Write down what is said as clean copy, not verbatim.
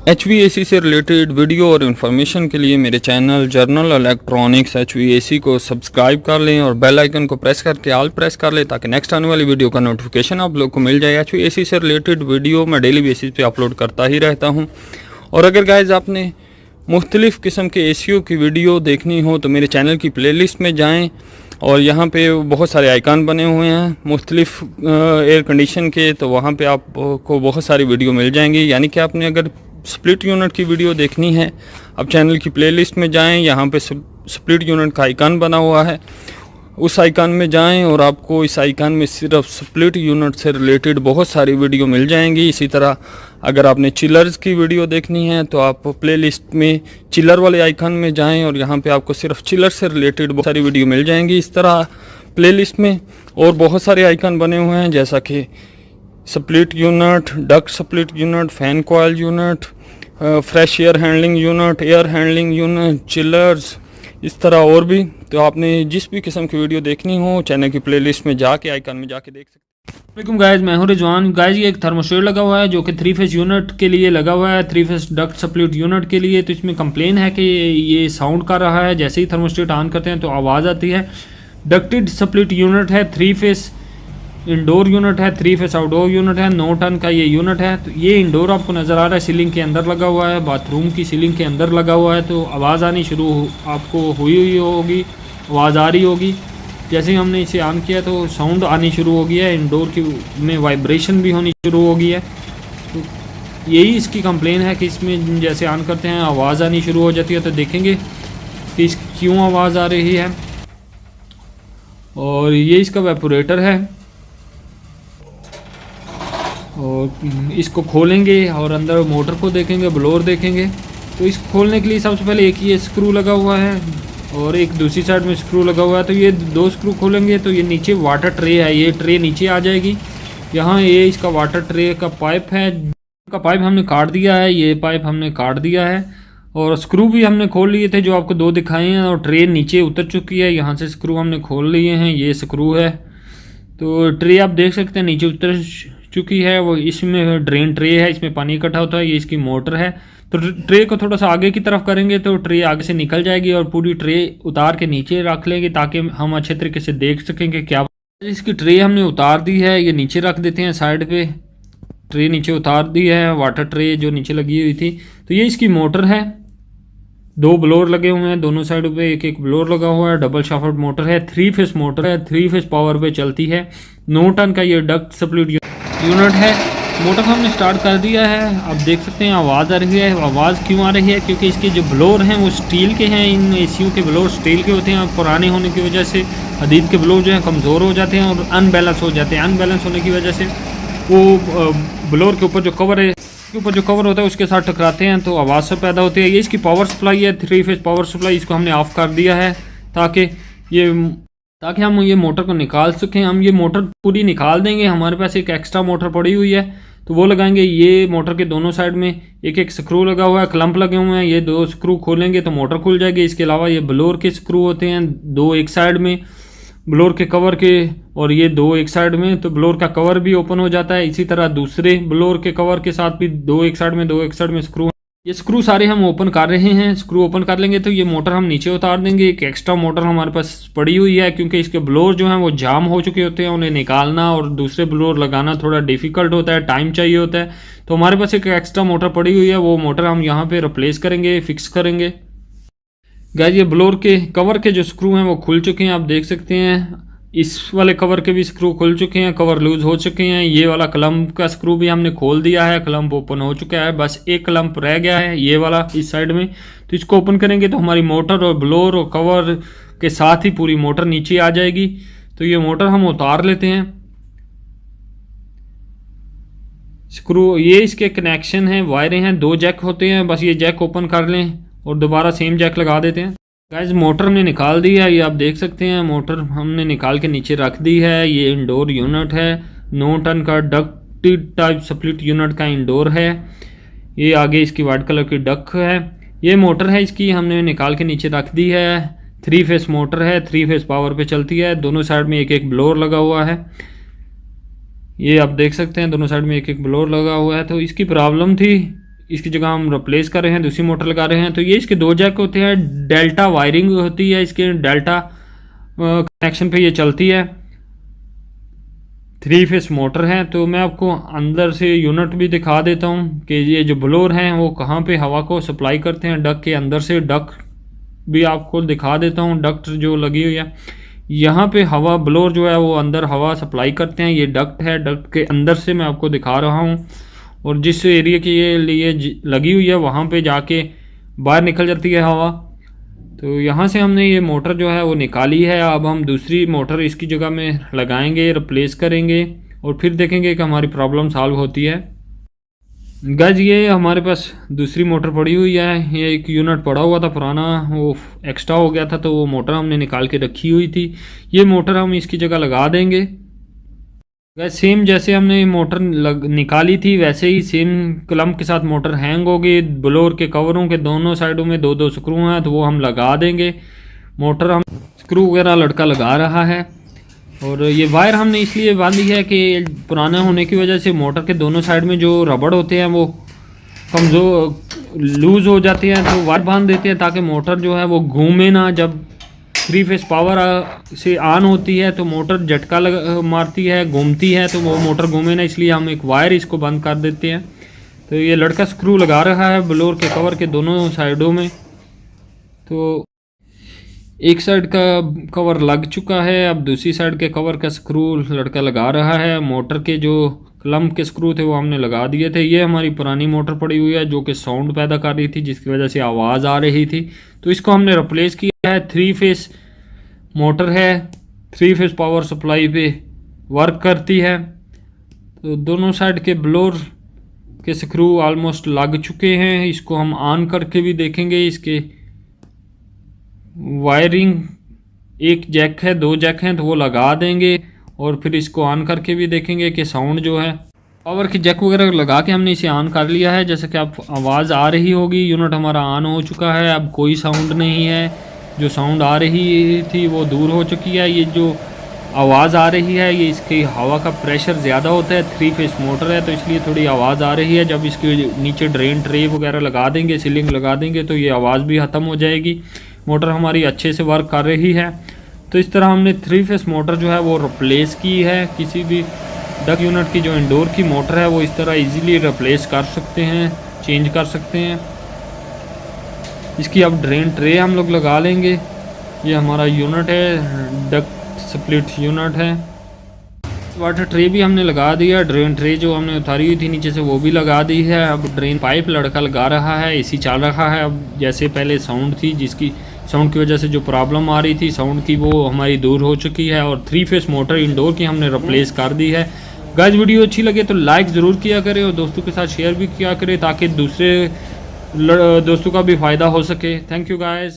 HVAC से related video और information के लिए मेरे चैनल जर्नल इलेक्ट्रॉनिक्स HVAC को सब्सक्राइब कर लें और बेल आइकन को प्रेस करके ऑल प्रेस कर लें ताकि नेक्स्ट आने वाली वीडियो का नोटिफिकेशन आप लोग को मिल जाए। HVAC से रिलेटेड वीडियो मैं डेली बेसिस पे अपलोड करता ही रहता हूं। और अगर गाइज आपने मुख्तलिफ़ किस्म के ACO की वीडियो देखनी हो तो मेरे चैनल की प्लेलिस्ट में जाएँ और यहाँ पे बहुत सारे आइकन बने हुए हैं मुख्तलिफ़ एयर कंडीशन के, तो वहाँ पे आपको बहुत सारी वीडियो मिल जाएंगी। यानी कि आपने अगर स्प्लिट यूनिट की वीडियो देखनी है, अब चैनल की प्लेलिस्ट में जाएं, यहाँ पे स्प्लिट यूनिट का आइकन बना हुआ है, उस आइकन में जाएं और आपको इस आइकन में सिर्फ स्प्लिट यूनिट से रिलेटेड बहुत सारी वीडियो मिल जाएंगी। इसी तरह अगर आपने चिलर्स की वीडियो देखनी है तो आप प्लेलिस्ट में चिलर वाले आइकन में जाएं और यहाँ पे आपको सिर्फ चिलर से रिलेटेड बहुत सारी वीडियो मिल जाएंगी। इस तरह प्लेलिस्ट में और बहुत सारे आइकन बने हुए हैं जैसा कि split unit, duct split unit, fan coil unit, fresh air handling unit, air handling unit, chillers, इस तरह और भी। तो आपने जिस भी किस्म की वीडियो देखनी हो चैनल की प्लेलिस्ट में जाके आइकन में जाके देख सकते हैं। वालेकुम गाइस, मैं हूं रिजवान। गाइस ये एक थर्मोस्टेट लगा हुआ है जो कि 3 फेस यूनिट के लिए लगा हुआ है, 3 फेस डक्ट स्प्लिट यूनिट के लिए। तो इसमें कंप्लेन है कि ये साउंड कर रहा है, जैसे ही थर्मोस्टेट ऑन करते हैं तो आवाज़ आती है। डक्टेड स्प्लिट यूनिट है, 3 फेस इंडोर यूनिट है, 3 फेस आउटडोर यूनिट है, 9 टन का ये यूनिट है। तो ये इंडोर आपको नज़र आ रहा है, सीलिंग के अंदर लगा हुआ है, बाथरूम की सीलिंग के अंदर लगा हुआ है। तो आवाज़ आनी शुरू आपको हुई होगी, आवाज़ आ रही होगी। जैसे ही हमने इसे ऑन किया तो साउंड आनी शुरू हो गया है, इंडोर की में वाइब्रेशन भी होनी शुरू हो गई है। तो यही इसकी कंप्लेन है कि इसमें जैसे ऑन करते हैं आवाज़ आनी शुरू हो जाती है। तो देखेंगे कि इस क्यों आवाज़ आ रही है। और ये इसका वेपोरेटर है और इसको खोलेंगे और अंदर मोटर को देखेंगे, ब्लोअर देखेंगे। तो इसको खोलने के लिए सबसे पहले एक ये स्क्रू लगा हुआ है और एक दूसरी साइड में स्क्रू लगा हुआ है। तो ये 2 स्क्रू खोलेंगे तो ये नीचे वाटर ट्रे है, ये ट्रे नीचे आ जाएगी। यहाँ ये इसका वाटर ट्रे का पाइप है, का पाइप हमने काट दिया है, ये पाइप हमने काट दिया है। और स्क्रू भी हमने खोल लिए थे जो आपको 2 दिखाए हैं, और ट्रे नीचे उतर चुकी है। यहाँ से स्क्रू हमने खोल लिए हैं, ये स्क्रू है। तो ट्रे आप देख सकते हैं नीचे उतर चुकी है। वो इसमें ड्रेन ट्रे है, इसमें पानी इकट्ठा होता है, ये इसकी मोटर है। तो ट्रे को थोड़ा सा आगे की तरफ करेंगे तो ट्रे आगे से निकल जाएगी और पूरी ट्रे उतार के नीचे रख लेंगे ताकि हम अच्छे तरीके से देख सकेंगे क्या। इसकी ट्रे हमने उतार दी है, ये नीचे रख देते हैं साइड पे। ट्रे नीचे उतार दी है, वाटर ट्रे जो नीचे लगी हुई थी। तो ये इसकी मोटर है, 2 ब्लोअर लगे हुए हैं दोनों साइड पे, एक ब्लोअर लगा हुआ है। डबल शाफ्ट मोटर है, 3 फेस मोटर है, 3 फेस पावर पे चलती है। 9 टन का ये डक्ट स्प्लिट यूनिट है। मोटर हमने स्टार्ट कर दिया है, आप देख सकते हैं आवाज़ आ रही है। आवाज़ क्यों आ रही है? क्योंकि इसके जो ब्लोअर हैं वो स्टील के हैं। इन ACO के ब्लोअर स्टील के होते हैं, पुराने होने की वजह से हदीद के ब्लोअर जो हैं कमज़ोर हो जाते हैं और अनबैलेंस हो जाते हैं। अनबैलेंस होने की वजह से वो ब्लोअर के ऊपर जो कवर है, के ऊपर जो कवर होता है उसके साथ टकराते हैं तो आवाज़ से पैदा होती है। ये इसकी पावर सप्लाई है, 3 फेस पावर सप्लाई। इसको हमने ऑफ़ कर दिया है ताकि हम ये मोटर को निकाल सकें। हम ये मोटर पूरी निकाल देंगे, हमारे पास एक एक्स्ट्रा मोटर पड़ी हुई है तो वो लगाएंगे। ये मोटर के दोनों साइड में एक स्क्रू लगा हुआ है, क्लम्प लगे हुए हैं। ये 2 स्क्रू खोलेंगे तो मोटर खुल जाएगी। इसके अलावा ये ब्लोअर के स्क्रू होते हैं, 2 एक साइड में ब्लोअर के कवर के और ये 2 एक साइड में। तो ब्लोअर का कवर भी ओपन हो जाता है। इसी तरह दूसरे ब्लोअर के कवर के साथ भी 2 एक साइड में 2 एक साइड में स्क्रू। ये स्क्रू सारे हम ओपन कर रहे हैं। स्क्रू ओपन कर लेंगे तो ये मोटर हम नीचे उतार देंगे। एक एक्स्ट्रा मोटर हमारे पास पड़ी हुई है क्योंकि इसके ब्लोअर जो हैं वो जाम हो चुके होते हैं, उन्हें निकालना और दूसरे ब्लोअर लगाना थोड़ा डिफिकल्ट होता है, टाइम चाहिए होता है। तो हमारे पास एक एक्स्ट्रा मोटर पड़ी हुई है, वो मोटर हम यहाँ पे रिप्लेस करेंगे, फिक्स करेंगे। गाइस ये ब्लोअर के कवर के जो स्क्रू हैं वो खुल चुके हैं, आप देख सकते हैं। इस वाले कवर के भी स्क्रू खुल चुके हैं, कवर लूज हो चुके हैं। ये वाला क्लम्प का स्क्रू भी हमने खोल दिया है, क्लम्प ओपन हो चुका है। बस एक क्लम्प रह गया है, ये वाला इस साइड में। तो इसको ओपन करेंगे तो हमारी मोटर और ब्लोअर और कवर के साथ ही पूरी मोटर नीचे आ जाएगी। तो ये मोटर हम उतार लेते हैं। स्क्रू ये इसके कनेक्शन हैं, वायरें हैं, 2 जैक होते हैं। बस ये जैक ओपन कर लें और दोबारा सेम जैक लगा देते हैं। गाइस मोटर हमने निकाल दी है, ये आप देख सकते हैं। मोटर हमने निकाल के नीचे रख दी है। ये इंडोर यूनिट है, 9 टन का डक्टेड टाइप स्प्लिट यूनिट का इंडोर है। ये आगे इसकी वाइट कलर की डक है। ये मोटर है इसकी, हमने निकाल के नीचे रख दी है। 3 फेस मोटर है, 3 फेस पावर पे चलती है। दोनों साइड में एक ब्लोअर लगा हुआ है, ये आप देख सकते हैं। दोनों साइड में एक ब्लोअर लगा हुआ है। तो इसकी प्रॉब्लम थी इसकी जगह हम रिप्लेस कर रहे हैं, दूसरी मोटर लगा रहे हैं। तो ये इसके 2 जैक होते हैं, डेल्टा वायरिंग होती है इसके, डेल्टा कनेक्शन पे ये चलती है। 3 फेस मोटर है। तो मैं आपको अंदर से यूनिट भी दिखा देता हूँ कि ये जो ब्लोअर हैं वो कहाँ पे हवा को सप्लाई करते हैं। डक के अंदर से डक भी आपको दिखा देता हूँ, डक्ट जो लगी हुई है यहाँ पे हवा, ब्लोअर जो है वो अंदर हवा सप्लाई करते हैं। ये डक्ट है, डक्ट के अंदर से मैं आपको दिखा रहा हूँ। और जिस एरिया के ये लिए लगी हुई है वहाँ पे जाके बाहर निकल जाती है हवा। तो यहाँ से हमने ये मोटर जो है वो निकाली है। अब हम दूसरी मोटर इसकी जगह में लगाएंगे, रिप्लेस करेंगे और फिर देखेंगे कि हमारी प्रॉब्लम सॉल्व होती है। गाइस ये हमारे पास दूसरी मोटर पड़ी हुई है। ये एक यूनिट पड़ा हुआ था पुराना, वो एक्स्ट्रा हो गया था, तो वो मोटर हमने निकाल के रखी हुई थी। ये मोटर हम इसकी जगह लगा देंगे। गाइस सेम जैसे हमने मोटर निकाली थी वैसे ही सेम क्लम्प के साथ मोटर हैंग होगी। ब्लोअर के कवरों के दोनों साइडों में 2-2 स्क्रू हैं, तो वो हम लगा देंगे। मोटर हम स्क्रू वगैरह लड़का लगा रहा है। और ये वायर हमने इसलिए बांधी है कि पुराना होने की वजह से मोटर के दोनों साइड में जो रबड़ होते हैं वो कमज़ोर लूज़ हो जाते हैं, तो वायर बांध देते हैं ताकि मोटर जो है वो घूमे ना। जब 3 फेस पावर से ऑन होती है तो मोटर झटका मारती है, घूमती है, तो वो मोटर घूमे ना, इसलिए हम एक वायर इसको बंद कर देते हैं। तो ये लड़का स्क्रू लगा रहा है ब्लोअर के कवर के दोनों साइडों में। तो एक साइड का कवर लग चुका है, अब दूसरी साइड के कवर का स्क्रू लड़का लगा रहा है। मोटर के जो क्लम्प के स्क्रू थे वो हमने लगा दिए थे। ये हमारी पुरानी मोटर पड़ी हुई है जो कि साउंड पैदा कर रही थी, जिसकी वजह से आवाज़ आ रही थी। तो इसको हमने रिप्लेस किया है। 3 फेस मोटर है, 3 फेस पावर सप्लाई पे वर्क करती है। तो दोनों साइड के ब्लोअर के स्क्रू ऑलमोस्ट लग चुके हैं। इसको हम ऑन करके भी देखेंगे। इसके वायरिंग, एक जैक है, 2 जैक हैं, तो वो लगा देंगे और फिर इसको ऑन करके भी देखेंगे कि साउंड जो है, पावर की जैक वगैरह लगा के हमने इसे ऑन कर लिया है। जैसे कि आप आवाज़ आ रही होगी, यूनिट हमारा ऑन हो चुका है। अब कोई साउंड नहीं है, जो साउंड आ रही थी वो दूर हो चुकी है। ये जो आवाज़ आ रही है ये इसकी हवा का प्रेशर ज़्यादा होता है। 3 फेस मोटर है तो इसलिए थोड़ी आवाज़ आ रही है। जब इसके नीचे ड्रेन ट्रे वगैरह लगा देंगे, सीलिंग लगा देंगे, तो ये आवाज़ भी ख़त्म हो जाएगी। मोटर हमारी अच्छे से वर्क कर रही है। तो इस तरह हमने 3 फेस मोटर जो है वो रिप्लेस की है। किसी भी डक यूनिट की जो इंडोर की मोटर है वो इस तरह इजीली रिप्लेस कर सकते हैं, चेंज कर सकते हैं। इसकी अब ड्रेन ट्रे हम लोग लगा लेंगे। ये हमारा यूनिट है, डक स्प्लिट यूनिट है। वाटर ट्रे भी हमने लगा दिया। ड्रेन ट्रे जो हमने उतारी हुई थी नीचे से वो भी लगा दी है। अब ड्रेन पाइप लड़का लगा रहा है, एसी चल रहा है। अब जैसे पहले साउंड थी, जिसकी साउंड की वजह से जो प्रॉब्लम आ रही थी साउंड की, वो हमारी दूर हो चुकी है। और 3 फेस मोटर इंडोर की हमने रिप्लेस कर दी है। गाइस वीडियो अच्छी लगे तो लाइक ज़रूर किया करें और दोस्तों के साथ शेयर भी किया करें ताकि दूसरे दोस्तों का भी फ़ायदा हो सके। Thank you guys.